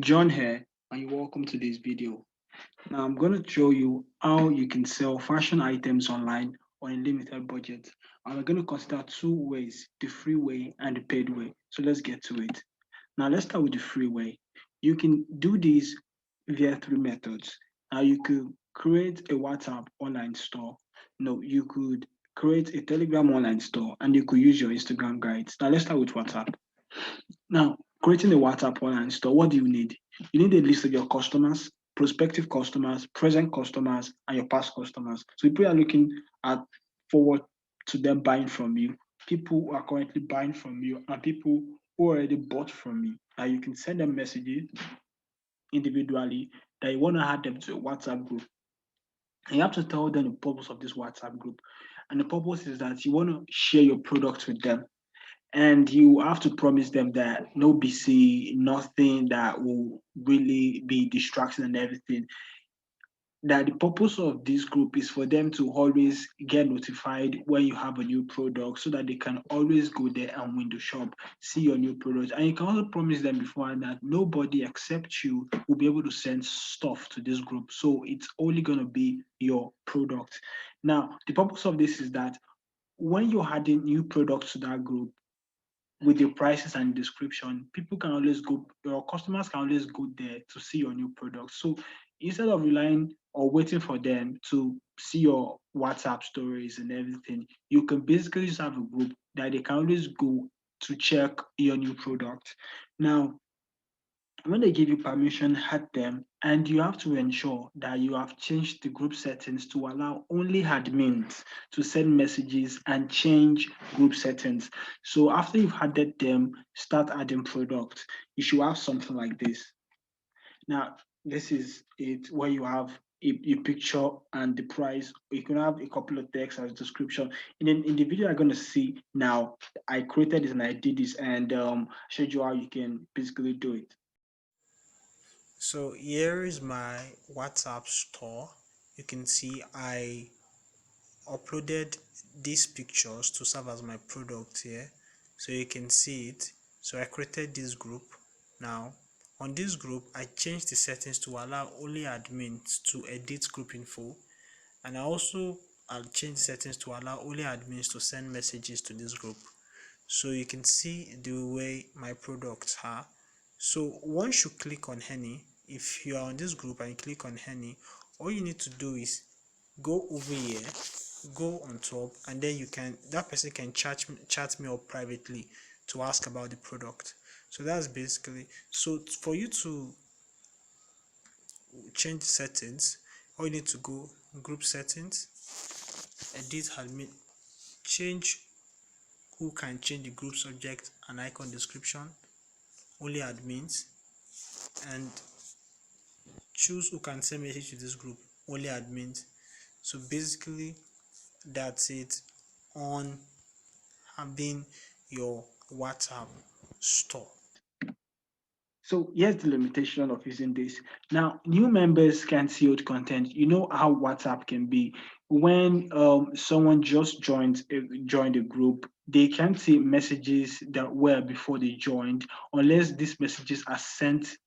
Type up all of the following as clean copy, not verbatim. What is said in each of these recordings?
John here, and you're welcome to this video. Now, I'm going to show you how you can sell fashion items online on a limited budget. And we're going to consider two ways, the free way and the paid way. So let's get to it. Now, let's start with the free way. You can do this via three methods. Now, you could create a WhatsApp online store. No, you could create a Telegram online store, and you could use your Instagram guides. Now, let's start with WhatsApp. Now, creating a WhatsApp online store, what do you need? You need a list of your customers, prospective customers, present customers, and your past customers. So people are looking at forward to them buying from you, people who are currently buying from you, and people who already bought from you. And you can send them messages individually that you want to add them to a WhatsApp group. And you have to tell them the purpose of this WhatsApp group. And the purpose is that you want to share your products with them, and you have to promise them that no BC, nothing that will really be distraction and everything. That the purpose of this group is for them to always get notified when you have a new product so that they can always go there and window shop, see your new product. And you can also promise them before that nobody except you will be able to send stuff to this group. So it's only going to be your product. Now, the purpose of this is that when you're adding new products to that group, with your prices and description, people can always go, your customers can always go there to see your new product. So instead of relying or waiting for them to see your WhatsApp stories and everything, you can basically just have a group that they can always go to check your new product. Now, when they give you permission, add them, and you have to ensure that you have changed the group settings to allow only admins to send messages and change group settings. So after you've added them, start adding products. You should have something like this. Now, this is it where you have a picture and the price. You can have a couple of text as description. And then in the video you're going to see now, I created this and I did this and showed you how you can basically do it. So here is my WhatsApp store. You can see I uploaded these pictures to serve as my product here, so you can see it. So I created this group. Now on this group I changed the settings to allow only admins to edit group info, and I'll change settings to allow only admins to send messages to this group. So you can see the way my products are. So once you click on any, if you are on this group and you click on any, all you need to do is go over here, go on top, and then that person can chat me up privately to ask about the product. So that's basically, so for you to change settings, all you need to go group settings, edit admin, change who can change the group subject and icon description, only admins, and choose who can send message to this group, only admins. So basically that's it on having your WhatsApp store. So here's the limitation of using this. Now, new members can see old content. You know how WhatsApp can be. When someone just joined a group, they can't see messages that were before they joined unless these messages are sent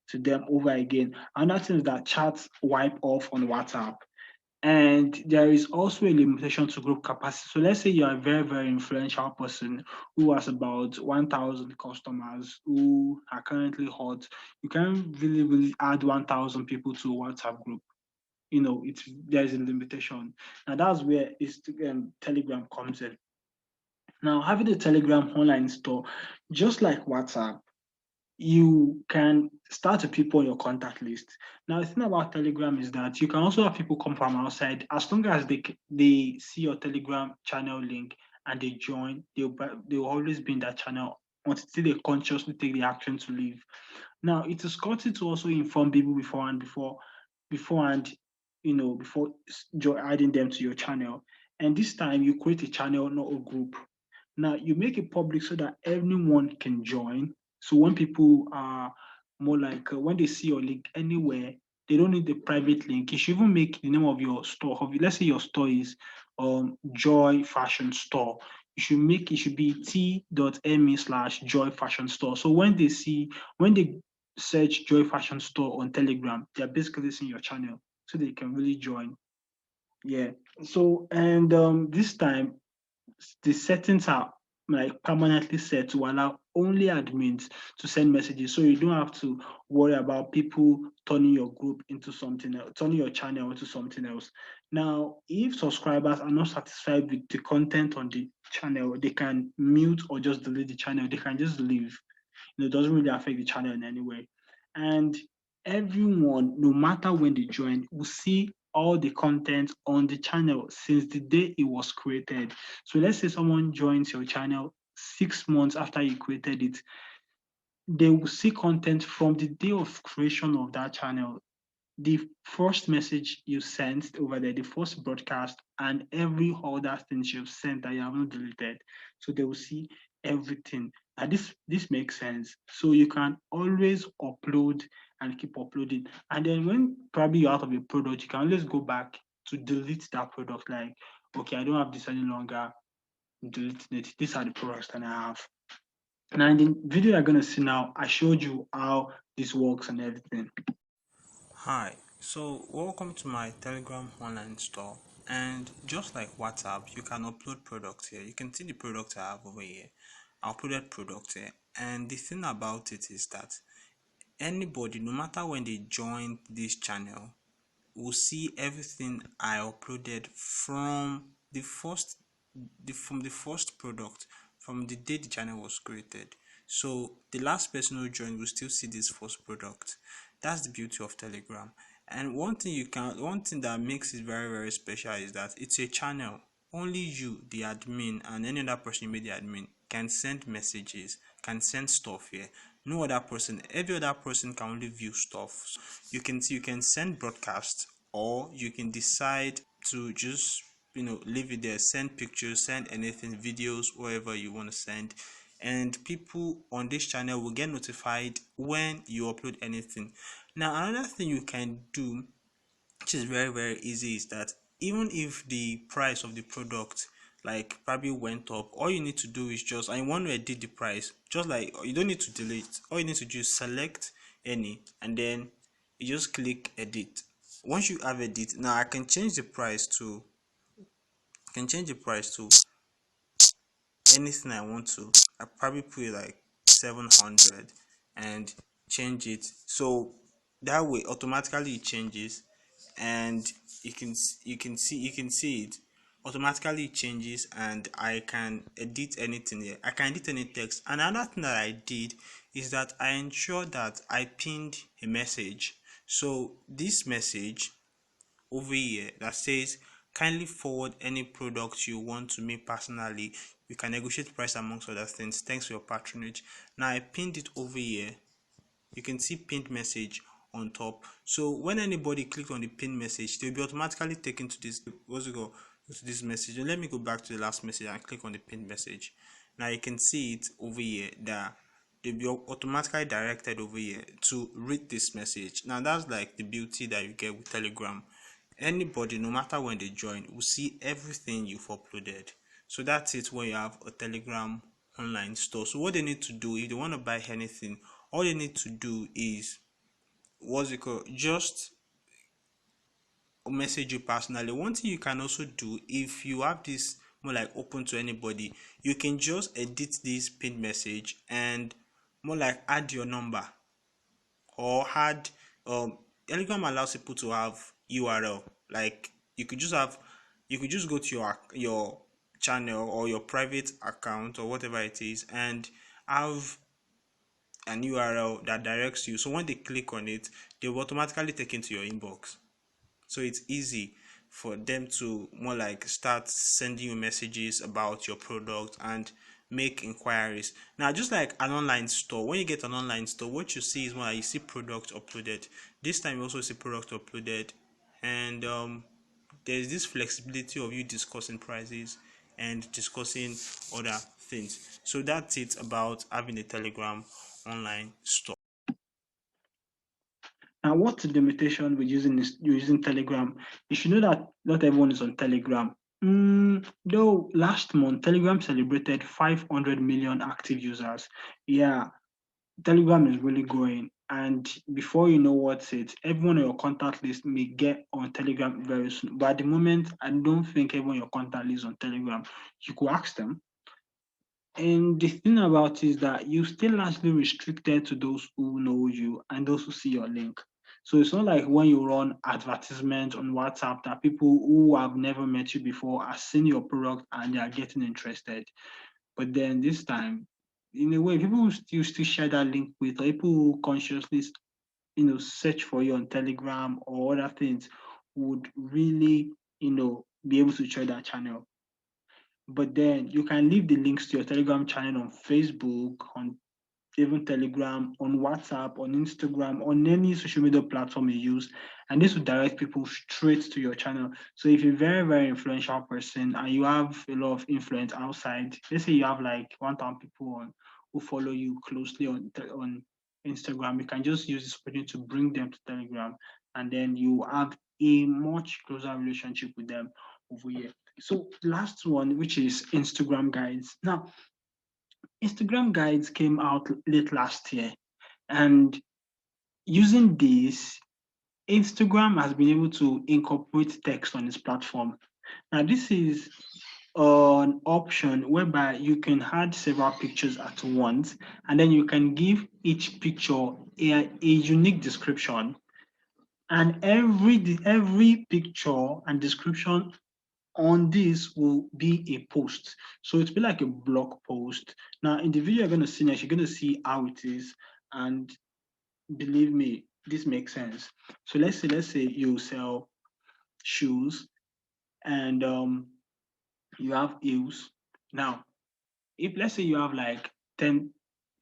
to them over again. Another thing is that chats wipe off on WhatsApp. And there is also a limitation to group capacity. So let's say you're a very, very influential person who has about 1,000 customers who are currently hot. You can't really, really add 1,000 people to a WhatsApp group. There's a limitation. Now that's where Telegram comes in. Now having a Telegram online store, just like WhatsApp, you can start with people on your contact list. Now, the thing about Telegram is that you can also have people come from outside. As long as they see your Telegram channel link and they join, they'll always be in that channel until they consciously take the action to leave. Now, it is costly to also inform people beforehand, before adding them to your channel. And this time, you create a channel, not a group. Now you make it public so that anyone can join. So when people are more like when they see your link anywhere, they don't need the private link. You should even make the name of your store. Let's say your store is Joy Fashion Store. It should be t.me/Joy Fashion Store. So when they search Joy Fashion Store on Telegram. They're basically seeing your channel so they can really join. Yeah. So and this time the settings are like permanently set to allow only admins to send messages. So you don't have to worry about people turning your group into something else, turning your channel into something else. Now, if subscribers are not satisfied with the content on the channel, they can mute or just delete the channel. They can just leave. It doesn't really affect the channel in any way. And everyone, no matter when they join, will see all the content on the channel since the day it was created. So let's say someone joins your channel 6 months after you created it, they will see content from the day of creation of that channel, the first message you sent over there, the first broadcast, and every other thing you've sent that you haven't deleted. So they will see everything. And this makes sense. So you can always upload and keep uploading. And then when probably you're out of a product, you can always go back to delete that product. Like, okay, I don't have this any longer. Delete it. These are the products that I have. Now in the video you're gonna see now, I showed you how this works and everything. Hi, so welcome to my Telegram online store. And just like WhatsApp, you can upload products here. You can see the product I have over here. I uploaded product here. And the thing about it is that anybody, no matter when they join this channel, will see everything I uploaded from the first product, from the day the channel was created. So the last person who joined will still see this first product. That's the beauty of Telegram. And one thing that makes it very very special is that it's a channel. Only you, the admin, and any other person you made the admin can send messages, can send stuff here. No other person, every other person can only view stuff. You can send broadcasts, or you can decide to just leave it there, send pictures, send anything, videos, whatever you want to send, and people on this channel will get notified when you upload anything. Now another thing you can do, which is very very easy, is that even if the price of the product like probably went up, all you need to do is just, I want to edit the price, just like you don't need to delete. All you need to do is select any, and then you just click edit. Once you have edit, now I can change the price to anything I want to. I probably put it like 700 and change it. So that way automatically it changes, and you can see it automatically changes, and I can edit anything here. I can edit any text. And another thing that I did is that I ensured that I pinned a message. So this message over here that says, kindly forward any product you want to me personally. You can negotiate price amongst other things. Thanks for your patronage. Now I pinned it over here. You can see pinned message on top. So when anybody clicks on the pinned message, they'll be automatically taken to this, to this message. And let me go back to the last message and click on the pinned message. Now you can see it over here that they'll be automatically directed over here to read this message. Now that's like the beauty that you get with Telegram. Anybody, no matter when they join, will see everything you've uploaded. So that's it when you have a Telegram online store. So what they need to do, if they want to buy anything, all they need to do is, just message you personally. One thing you can also do, if you have this more like open to anybody, you can just edit this pinned message and more like add your number, or add Telegram allows people to have URL. Like you could just go to your channel or your private account or whatever it is, and have an URL that directs you. So when they click on it, they will automatically take into your inbox. So it's easy for them to more like start sending you messages about your product and make inquiries. Now, just like an online store, when you get an online store, what you see is more like you see product uploaded. This time you also see product uploaded, and there's this flexibility of you discussing prices and discussing other things. So that's it about having a Telegram online store. Now, what's the limitation with using Telegram? You should know that not everyone is on Telegram. Though last month Telegram celebrated 500 million active users. Yeah, Telegram is really growing. And before you know what's it, everyone on your contact list may get on Telegram very soon. But at the moment, I don't think everyone on your contact list on Telegram. You could ask them. And the thing about it is that you still largely restricted to those who know you and those who see your link. So it's not like when you run advertisements on WhatsApp that people who have never met you before are seeing your product and they are getting interested. But then this time, in a way, people will still share that link with, or people who consciously, search for you on Telegram or other things would really, be able to share that channel. But then you can leave the links to your Telegram channel on Facebook, on even Telegram, on WhatsApp, on Instagram, on any social media platform you use. And this will direct people straight to your channel. So if you're a very, very influential person and you have a lot of influence outside, let's say you have like 1,000 people who follow you closely on Instagram, you can just use this opportunity to bring them to Telegram, and then you have a much closer relationship with them over here. So last one, which is Instagram guides. Now, Instagram guides came out late last year, and using this, Instagram has been able to incorporate text on its platform. Now, this is an option whereby you can add several pictures at once, and then you can give each picture a unique description. And every picture and description on this will be a post. So it'll be like a blog post. Now, in the video you're going to see next, you're going to see how it is. And believe me, this makes sense. So let's say you sell shoes and you have heels. Now, if let's say you have like 10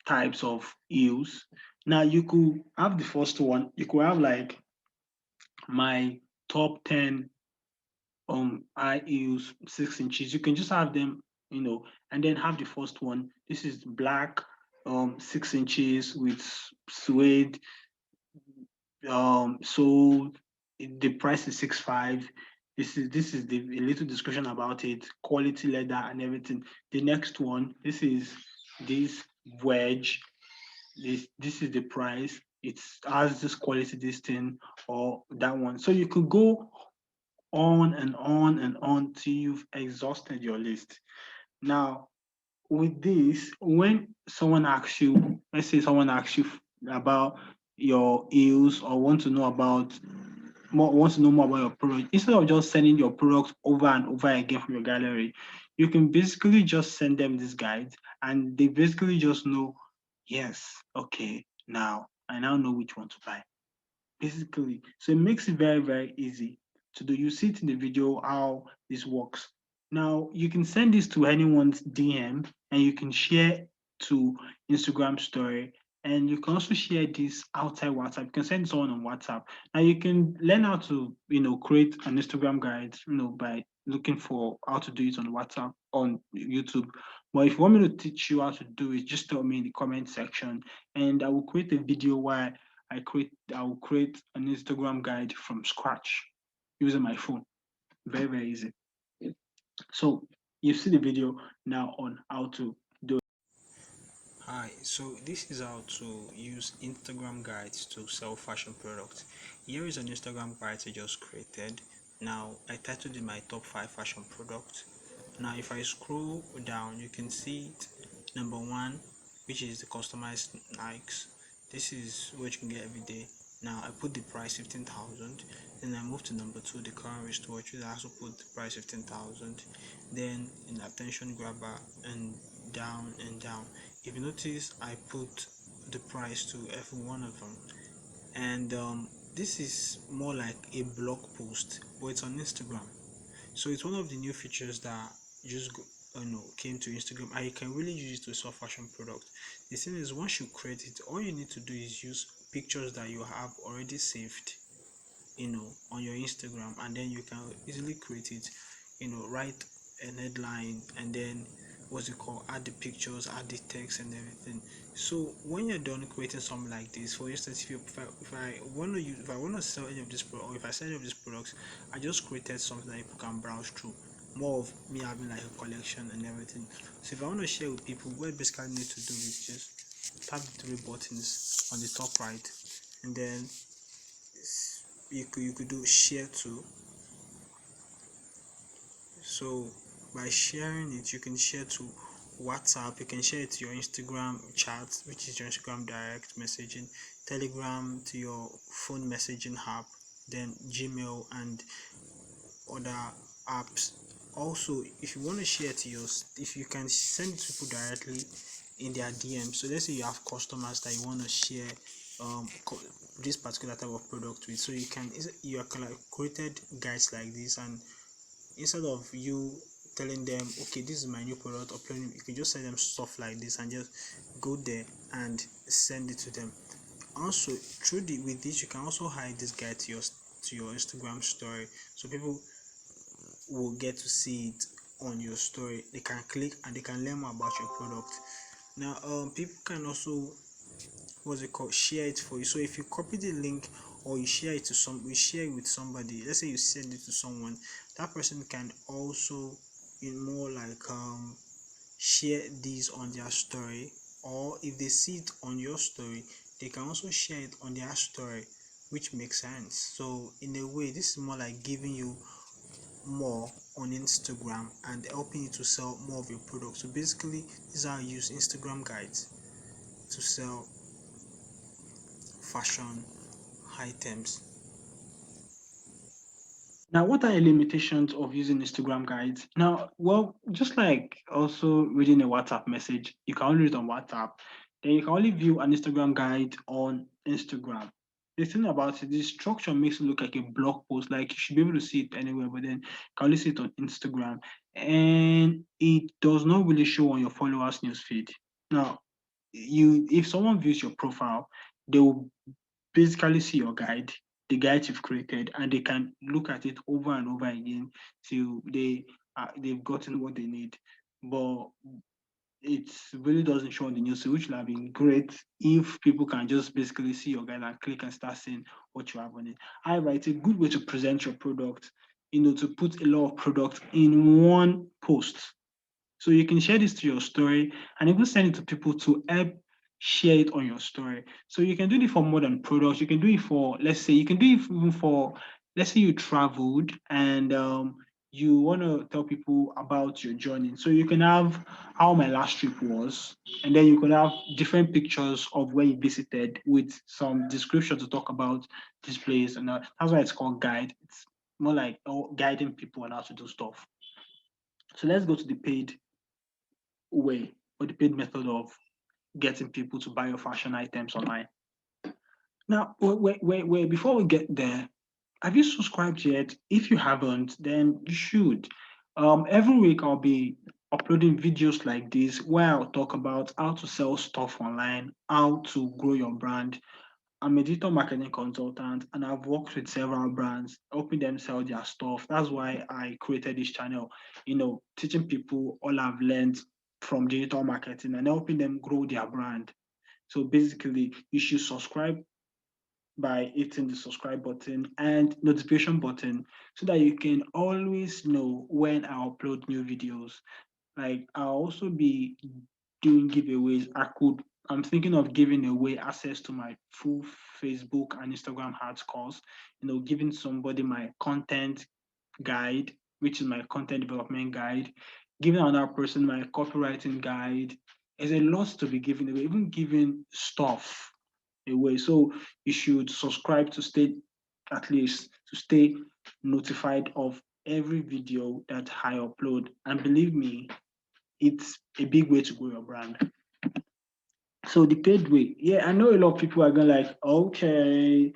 types of heels, now you could have the first one, you could have like my top 10 high heels 6 inches. You can just have them, and then have the first one. This is black 6 inches with suede. So the price is 6.5. This is the a little description about it, quality leather and everything. The next one, this is this wedge. This is the price. It has this quality, this thing, or that one. So you could go on and on and on till you've exhausted your list. Now, with this, when someone asks you, let's say someone asks you about your heels or wants to know more about your product, instead of just sending your product over and over again from your gallery, you can basically just send them this guide and they basically just know, yes, okay, now I now know which one to buy. Basically. So it makes it very, very easy to do. You see it in the video how this works. Now you can send this to anyone's DM and you can share to Instagram story. And you can also share this outside WhatsApp. You can send someone on WhatsApp. Now you can learn how to, create an Instagram guide, by looking for how to do it on WhatsApp on YouTube. But if you want me to teach you how to do it, just tell me in the comment section and I will create a video where I will create an Instagram guide from scratch using my phone. Very, very easy. So you see the video now on how to do it. Hi, so this is how to use Instagram guides to sell fashion products. Here is an Instagram guide I just created. Now I titled it my top 5 fashion products. Now if I scroll down, you can see it. Number one, which is the customized Nikes. This is what you can get every day. Now I put the price 15,000. Then I move to number two, the current wristwatch. I also put the price 15,000. Then in attention grabber and down and down. If you notice, I put the price to every one of them, and this is more like a blog post, but it's on Instagram. So it's one of the new features that just came to Instagram, and you can really use it to sell fashion products. The thing is, once you create it, all you need to do is use pictures that you have already saved, on your Instagram, and then you can easily create it, write an headline, and then what's it called, add the pictures, add the text and everything. So when you're done creating something like this, for instance, if I want to use, if I want to sell any of this product, or if I sell any of these products, I just created something that people can browse through, more of me having like a collection and everything. So if I want to share with people, what I basically need to do is just tap the three buttons on the top right, and then you could do share to. So by sharing it, you can share to WhatsApp, you can share it to your Instagram chat, which is your Instagram direct messaging, Telegram to your phone messaging app, then Gmail and other apps. Also, if you want to share to your, if you can send it to people directly in their DM. So let's say you have customers that you want to share um this particular type of product with. So you are kind of created guides like this, and instead of you telling them, okay, this is my new product, uploading, you can just send them stuff like this and just go there and send it to them. Also, through the with this, you can also hide this guide to your Instagram story, so people will get to see it on your story. They can click and they can learn more about your product. Now, people can also, what's it called, share it for you. So if you copy the link or you share it with somebody, let's say you send it to someone, that person can also in more like share this on their story, or if they see it on your story, they can also share it on their story, which makes sense. So in a way, this is more like giving you more on Instagram and helping you to sell more of your product. So basically, this is how I use Instagram guides to sell fashion items. Now, what are the limitations of using Instagram guides? Now, well, just like also reading a WhatsApp message, you can only read on WhatsApp. Then you can only view an Instagram guide on Instagram. The thing about it, the structure makes it look like a blog post, like you should be able to see it anywhere, but then you can only see it on Instagram. And it does not really show on your followers' newsfeed. Now, if someone views your profile, they will basically see your guide, the guide you've created, and they can look at it over and over again till they've gotten what they need. But it really doesn't show on the news, which would have been great if people can just basically see your guide and click and start seeing what you have on it. However, it's a good way to present your product, to put a lot of product in one post. So you can share this to your story and even send it to people to help share it on your story. So you can do it for more than products. You can do it for, let's say, you can do it even for, let's say you traveled and you want to tell people about your journey. So you can have how my last trip was, and then you can have different pictures of where you visited with some description to talk about this place. And that's why it's called guide. It's more like guiding people on how to do stuff. So let's go to the paid way or the paid method of getting people to buy your fashion items online. Now, wait, before we get there, have you subscribed yet? If you haven't, then you should. Every week I'll be uploading videos like this where I'll talk about how to sell stuff online, how to grow your brand. I'm a digital marketing consultant and I've worked with several brands, helping them sell their stuff. That's why I created this channel, teaching people all I've learned from digital marketing and helping them grow their brand. So basically, you should subscribe by hitting the subscribe button and notification button so that you can always know when I upload new videos. Like I'll also be doing giveaways. I'm thinking of giving away access to my full Facebook and Instagram ads course, giving somebody my content guide, which is my content development guide, giving another person my copywriting guide. There's a lot to be given away, even giving stuff away. So you should subscribe to stay at least to stay notified of every video that I upload. And believe me, it's a big way to grow your brand. So the paid way, yeah, I know a lot of people are going like, okay,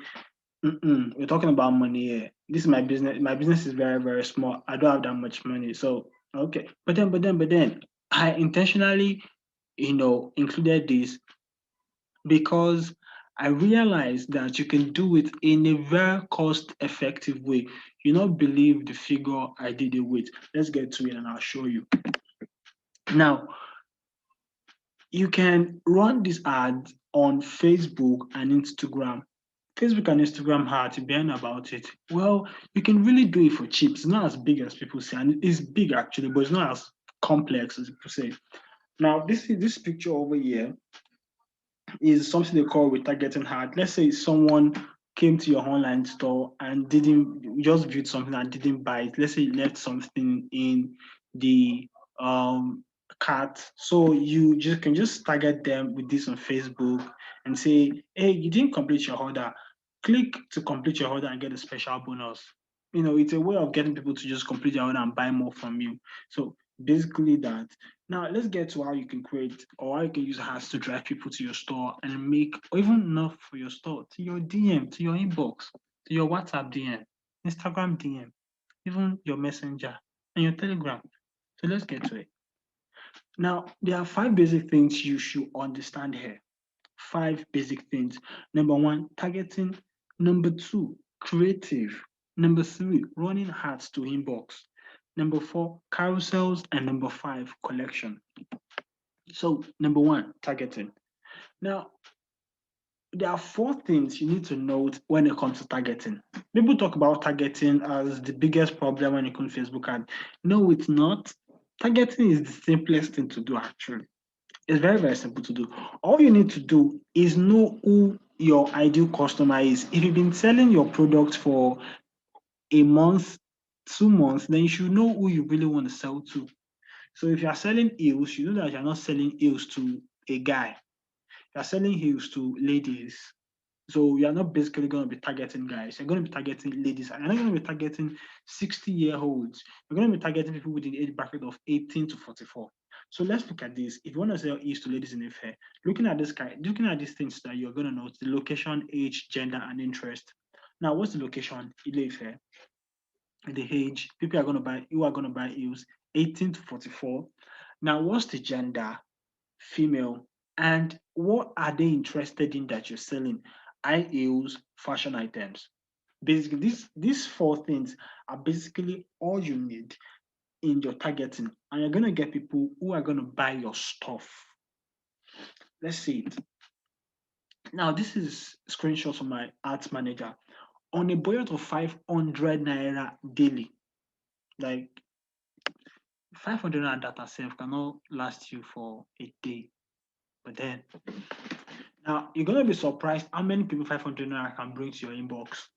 we're talking about money here. This is my business. My business is very, very small. I don't have that much money. So okay, but then, I intentionally, included this because I realized that you can do it in a very cost-effective way. You not believe the figure I did it with. Let's get to it and I'll show you. Now, you can run this ad on Facebook and Instagram. Facebook and Instagram ads, if you about it, well, you can really do it for cheap. It's not as big as people say, and it's big actually, but it's not as complex as people say. Now, this picture over here. is something they call retargeting hard. Let's say someone came to your online store and didn't just viewed something and didn't buy it. Let's say you left something in the cart. So you just can just target them with this on Facebook and say, hey, you didn't complete your order. Click to complete your order and get a special bonus. It's a way of getting people to just complete their order and buy more from you. So basically that. Now let's get to how you can create or how you can use ads to drive people to your store and make, or even not for your store, to your DM, to your inbox, to your WhatsApp DM, Instagram DM, even your Messenger and your Telegram. So let's get to it. Now, there are five basic things you should understand here. Five basic things. Number one, targeting. Number two, creative. Number three, running ads to inbox. Number four, carousels. And number five, collection. So, number one, targeting. Now, there are four things you need to note when it comes to targeting. People talk about targeting as the biggest problem when it comes to Facebook ad. No, it's not. Targeting is the simplest thing to do, actually. It's very, very simple to do. All you need to do is know who your ideal customer is. If you've been selling your product for a month, 2 months, then you should know who you really want to sell to. So if you are selling heels, you know that you're not selling heels to a guy. You're selling heels to ladies. So you're not basically going to be targeting guys. You're going to be targeting ladies. And you're not going to be targeting 60-year-olds. You're going to be targeting people within the age bracket of 18 to 44. So let's look at this. If you want to sell east to ladies in a fair, looking at these things that you're going to note: the location, age, gender, and interest. Now, what's the location? Ile-Ife. The age, people are going to buy, who are going to buy heels, 18 to 44. Now, what's the gender? Female. And what are they interested in that you're selling? High heels, fashion items. Basically, these four things are basically all you need in your targeting, and you're gonna get people who are gonna buy your stuff. Let's see it. Now, this is screenshots from my ads manager on a budget of 500 naira daily. Like 500 naira data self cannot last you for a day. But then now you're gonna be surprised how many people 500 naira can bring to your inbox.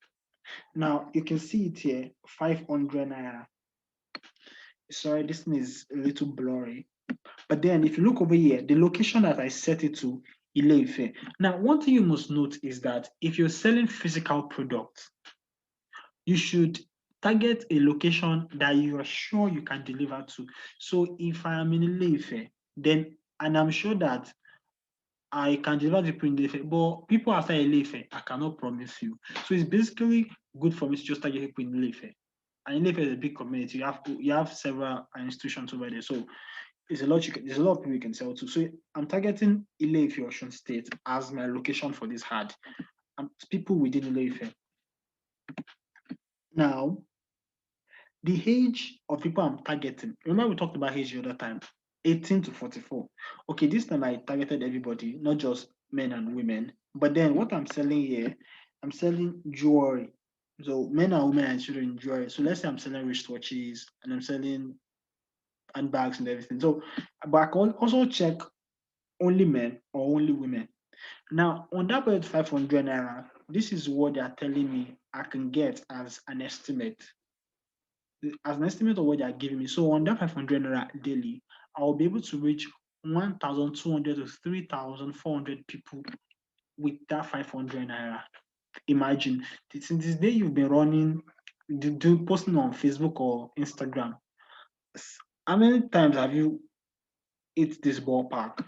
Now you can see it here, 500 naira. Sorry, this thing is a little blurry. But then if you look over here, the location that I set it to, Ile-Ife. Now, one thing you must note is that if you're selling physical products, you should target a location that you are sure you can deliver to. So if I am in Ile-Ife, then, and I'm sure that I can deliver the print Ife, but people outside Ife, I cannot promise you. So it's basically good for me to just target people in Ife. And Ife is a big community. You have several institutions over there, so there's a lot of people you can sell to. So I'm targeting Ife Ocean State as my location for this ad. People within Ife. Now, the age of people I'm targeting. Remember we talked about age the other time, 18 to 44. Okay, this time I targeted everybody, not just men and women. But then what I'm selling here, I'm selling jewelry. So men and women are children in jewelry. So let's say I'm selling wristwatches and I'm selling handbags and everything. So, but I can also check only men or only women. Now, on that budget 500 naira, this is what they are telling me I can get as an estimate of what they are giving me. So on that 500 naira daily, I will be able to reach 1,200 to 3,400 people with that 500 naira. Imagine, since this day you've been running, posting on Facebook or Instagram. How many times have you hit this ballpark?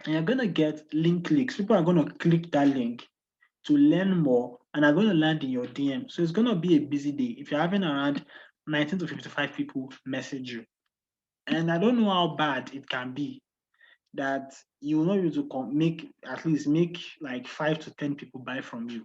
And you're gonna get link clicks. People are gonna click that link to learn more and are going to land in your DM. So it's going to be a busy day if you're having around 19 to 55 people message you. And I don't know how bad it can be that you will not be able to make like 5 to 10 people buy from you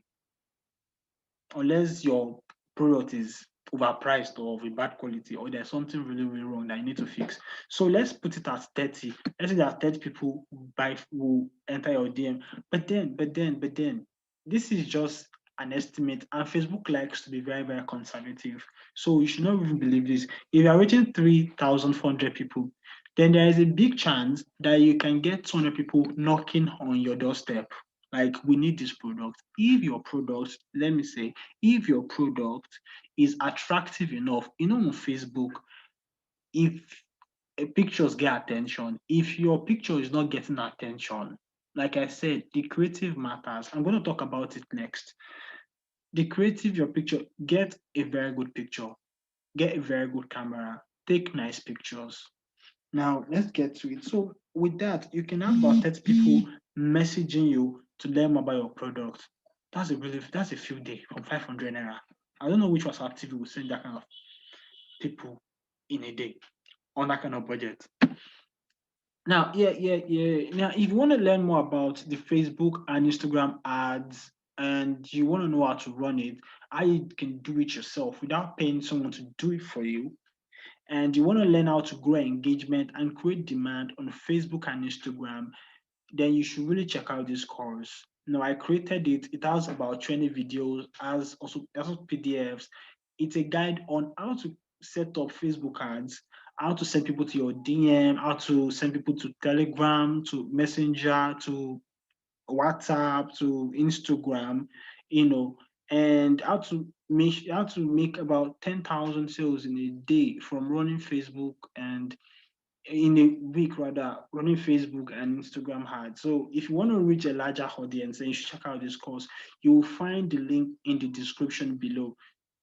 unless your product is overpriced or of a bad quality or there's something really, really wrong that you need to fix. So let's put it at 30. Let's say that 30 people will enter your DM. But then, this is just an estimate, and Facebook likes to be very, very conservative. So you should not even believe this. If you are reaching 3,400 people, then there is a big chance that you can get 200 people knocking on your doorstep. Like, we need this product. If your product, let me say, if your product is attractive enough, on Facebook, if pictures get attention, if your picture is not getting attention, like I said, the creative matters. I'm going to talk about it next. The creative, your picture, get a very good picture, get a very good camera, take nice pictures. Now, let's get to it. So, with that, you can have about 30 people messaging you to learn more about your product. That's a few days from 500 naira. I don't know which WhatsApp TV will send that kind of people in a day on that kind of budget. Now, yeah. Now, if you want to learn more about the Facebook and Instagram ads and you want to know how to run it, how you can do it yourself without paying someone to do it for you, and you want to learn how to grow engagement and create demand on Facebook and Instagram, then you should really check out this course. Now, I created it. It has about 20 videos, has also PDFs. It's a guide on how to set up Facebook ads, how to send people to your DM, how to send people to Telegram, to Messenger, to WhatsApp, to Instagram, and how to make about 10,000 sales in a day from running Facebook and in a week rather running Facebook and Instagram ads. So if you want to reach a larger audience, then you should check out this course. You will find the link in the description below.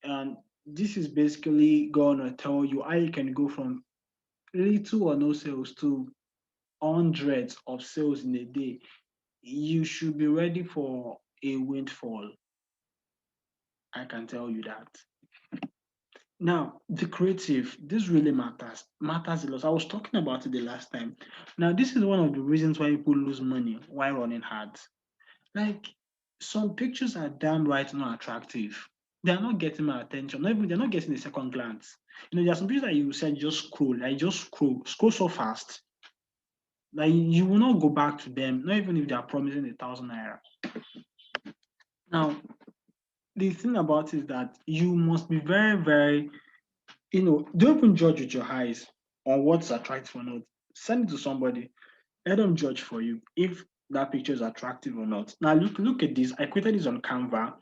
And this is basically gonna tell you how you can go from little or no sales to hundreds of sales in a day. You should be ready for a windfall. I can tell you that. Now, the creative, this really matters a lot. I was talking about it the last time. Now, this is one of the reasons why people lose money while running ads. Like, some pictures are damn right not attractive. They're not getting my attention. Not even they're not getting a second glance. There are some pictures that you said just scroll, like just scroll so fast. Like you will not go back to them, not even if they are promising 1,000 naira. Now, the thing about it is that you must be very, very don't even judge with your eyes on what's attractive or not. Send it to somebody. Let them judge for you if that picture is attractive or not. Now look at this. I created this on Canva.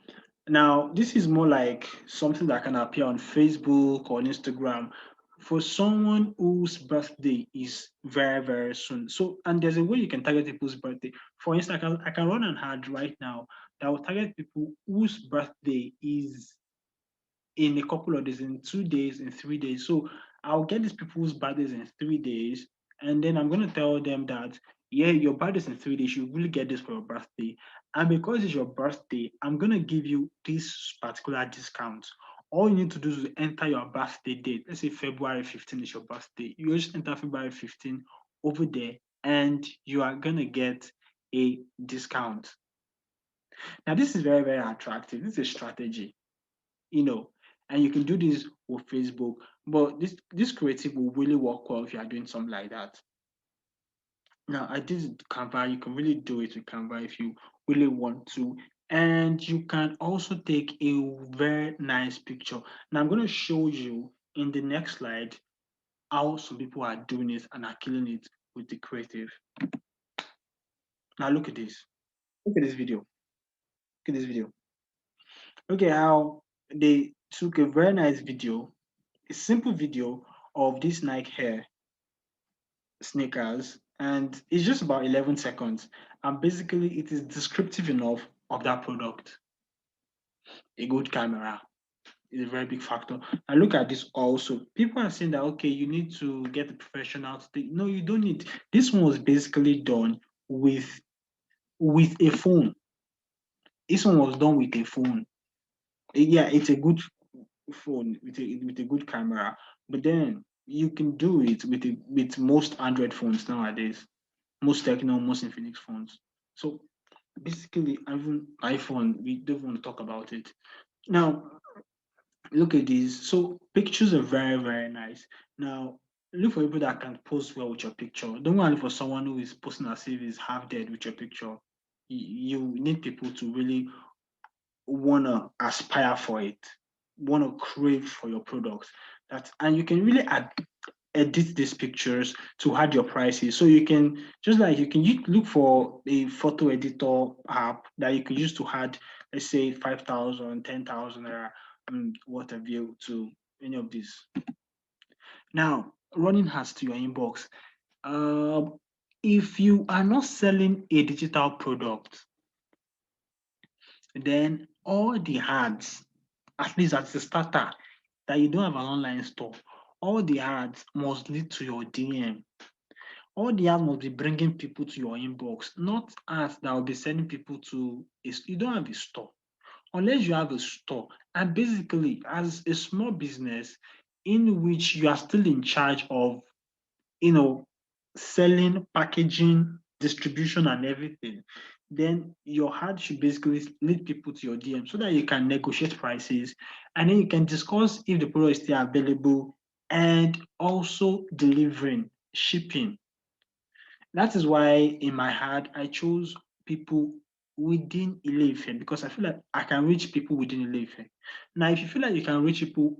Now this is more like something that can appear on Facebook or on Instagram for someone whose birthday is very, very soon. So, and there's a way you can target people's birthday. For instance, I can run an ad right now that will target people whose birthday is in a couple of days, in 2 days, in 3 days. So I'll get these people's birthdays in 3 days, and then I'm going to tell them that, yeah, your birthday's in 3 days. You really get this for your birthday. And because it's your birthday, I'm going to give you this particular discount. All you need to do is enter your birthday date. Let's say February 15 is your birthday. You just enter February 15 over there, and you are going to get a discount. Now, this is very, very attractive. This is a strategy you know, and you can do this with Facebook. But this creative will really work well if you are doing something like that. Now, I did Canva. You can really do it with Canva if you really want to. And you can also take a very nice picture. Now, I'm going to show you in the next slide how some people are doing it and are killing it with the creative. Now, look at this. Look at this video. Look at this video. Look at how they took a very nice video, a simple video of this Nike hair sneakers, and it's just about 11 seconds. And basically, it is descriptive enough of that product. A good camera is a very big factor. And look at this also. People are saying that, okay, you need to get a professional to take. No, you don't need. This one was basically done with a phone. This one was done with a phone. Yeah, it's a good phone with a good camera, but then you can do it with most Android phones nowadays, most Techno, most Infinix phones. So basically, even iPhone, we don't want to talk about it. Now, look at these. So pictures are very, very nice. Now, look for people that can post well with your picture. Don't want to look for someone who is posting as if he's half dead with your picture. You need people to really want to aspire for it, want to crave for your products. And you can really edit these pictures to add your prices. So you can just like you look for a photo editor app that you can use to add, let's say 5,000, 10,000 what have you to any of these. Now, running ads to your inbox. Um, if you are not selling a digital product, then all the ads, at least as a starter, that you don't have an online store, all the ads must lead to your DM. All the ads must be bringing people to your inbox, not ads that will be sending people to you don't have a store. Unless you have a store. And basically, as a small business in which you are still in charge of, you know, selling, packaging, distribution, and everything, then your ad should basically lead people to your DM so that you can negotiate prices and then you can discuss if the product is still available and also delivering, shipping. That is why in my heart I chose people within Ilefe because I feel like I can reach people within Ilefe. Now, if you feel like you can reach people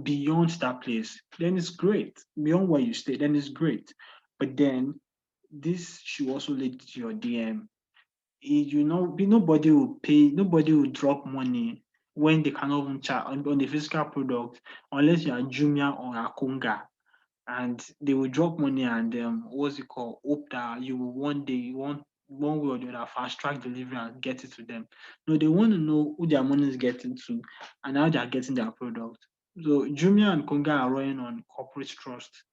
beyond that place, then it's great. Beyond where you stay, then it's great. But then this should also lead to your DM. Nobody will pay, nobody will drop money when they cannot even charge on the physical product unless you are Jumia or Akonga, and they will drop money and what's it called? Hope that you will one day, one way or the other, fast track delivery and get it to them. No, they want to know who their money is getting to and how they are getting their product. So Jumia and Konga are running on corporate trust.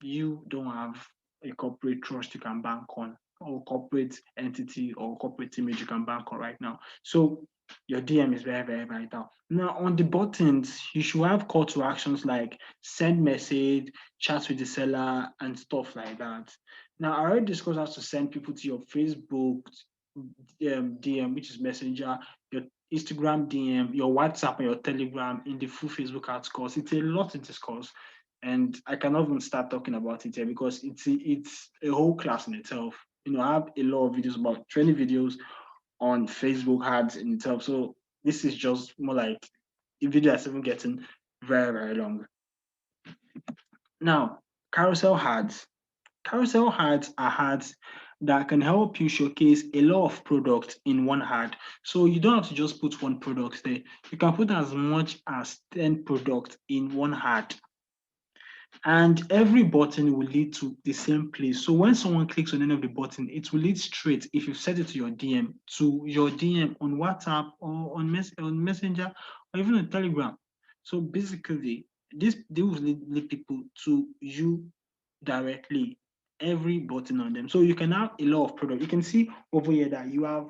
You don't have a corporate trust you can bank on, or corporate entity or corporate image you can bank on right now. So your DM is very, very vital. Now, on the buttons, you should have call to actions like send message, chat with the seller, and stuff like that. Now, I already discussed how to send people to your Facebook DM, which is Messenger, your Instagram DM, your WhatsApp, and your Telegram in the full Facebook ads course. It's a lot to discuss, and I cannot even start talking about it here because it's a whole class in itself. I have a lot of videos, about 20 videos on Facebook ads in itself. So this is just more like a video that's even getting very, very long. Now, carousel ads. Carousel ads are ads that can help you showcase a lot of products in one ad. So you don't have to just put one product there. You can put as much as 10 products in one ad, and every button will lead to the same place. So when someone clicks on any of the button, it will lead straight, if you set it to your DM, to your DM on WhatsApp or on Messenger or even on Telegram. So basically, they will lead people to you directly, every button on them. So you can have a lot of product. You can see over here that you have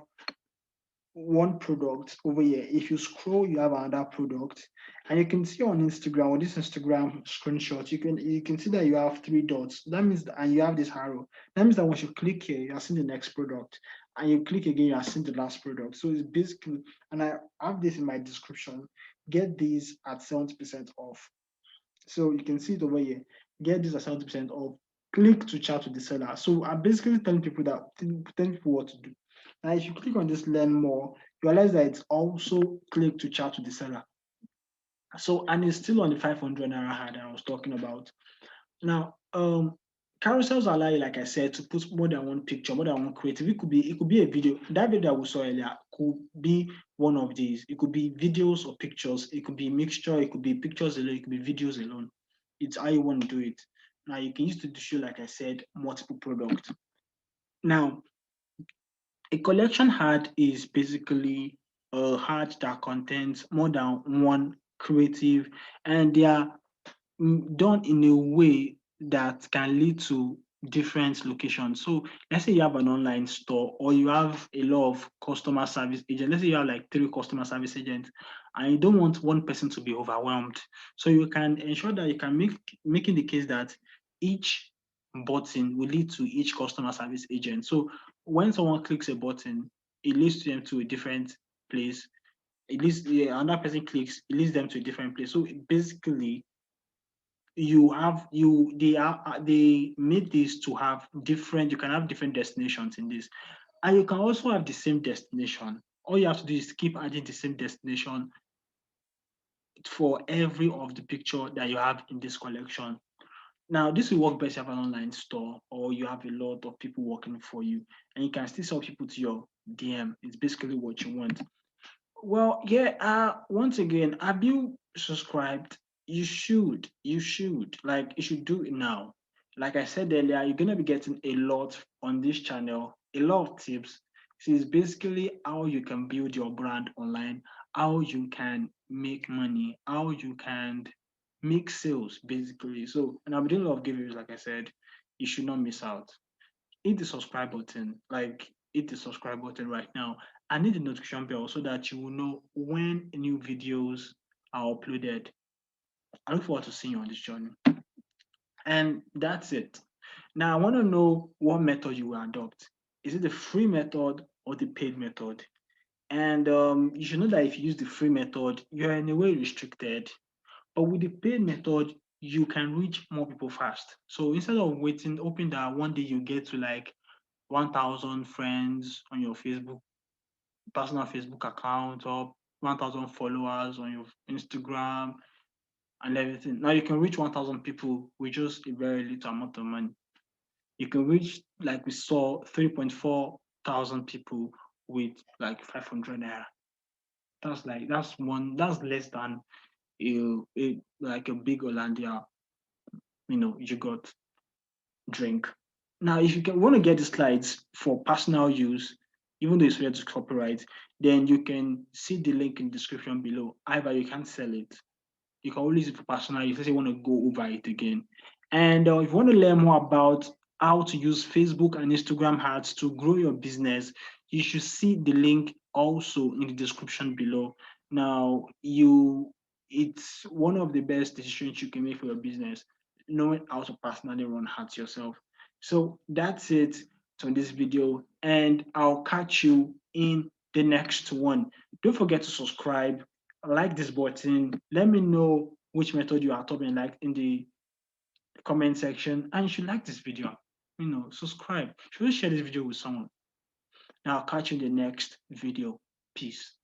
one product over here. If you scroll, you have another product, and you can see on Instagram or this Instagram screenshot, you can see that you have three dots. That means, and you have this arrow. That means that once you click here, you are seeing the next product, and you click again, you are seeing the last product. So it's basically, and I have this in my description. Get these at 70% off. So you can see it over here. Get this at 70% off. Click to chat with the seller. So I'm basically telling people what to do. Now, if you click on this learn more, you realize that it's also click to chat with the seller. So, and it's still on the 500 naira ad I was talking about. Now, carousels allow you, like I said, to put more than one picture, more than one creative. It could be a video. That video that we saw earlier could be one of these. It could be videos or pictures. It could be mixture. It could be pictures alone. It could be videos alone. It's how you want to do it. Now you can use it to show, like I said, multiple products. Now, a collection ad is basically a ad that contains more than one creative, and they are done in a way that can lead to different locations. So let's say you have an online store or you have a lot of customer service agents. Let's say you have like three customer service agents and you don't want one person to be overwhelmed. So you can ensure that you can making the case that each button will lead to each customer service agent. So when someone clicks a button, it leads them to a different place. It leads, yeah, another person clicks, it leads them to a different place. So basically they made this to have different, you can have different destinations in this, and you can also have the same destination. All you have to do is keep adding the same destination for every of the picture that you have in this collection. Now, this will work best if you have an online store or you have a lot of people working for you and you can still sell people to your DM. It's basically what you want. Well, yeah, once again, have you subscribed? You should. You should. Like, you should do it now. Like I said earlier, you're gonna be getting a lot on this channel, a lot of tips. So it's basically how you can build your brand online, how you can make money, how you can make sales, basically. So, and I'm doing a lot of giveaways, like I said, you should not miss out. Hit the subscribe button, like hit the subscribe button right now and hit the notification bell so that you will know when new videos are uploaded. I look forward to seeing you on this journey. And that's it. Now, I want to know what method you will adopt. Is it the free method or the paid method? And you should know that if you use the free method, you're in a way restricted. But with the paid method, you can reach more people fast. So instead of waiting, hoping that one day you get to like 1,000 friends on your Facebook, personal Facebook account, or 1,000 followers on your Instagram and everything. Now you can reach 1,000 people with just a very little amount of money. You can reach, like we saw, 3.4 thousand people with like 500 naira. That's less than like a big Hollandia, you got drink. Now, if you want to get the slides for personal use, even though it's related to copyright, then you can see the link in the description below. However, you can't sell it. You can only use it for personal use. Let's say you want to go over it again. And if you want to learn more about how to use Facebook and Instagram ads to grow your business, you should see the link also in the description below. Now, it's one of the best decisions you can make for your business, knowing how to personally run ads yourself. So that's it on this video, and I'll catch you in the next one. Don't forget to subscribe, like this button. Let me know which method you are topping like in the comment section, and you should like this video. Subscribe. You should share this video with someone. Now I'll catch you in the next video. Peace.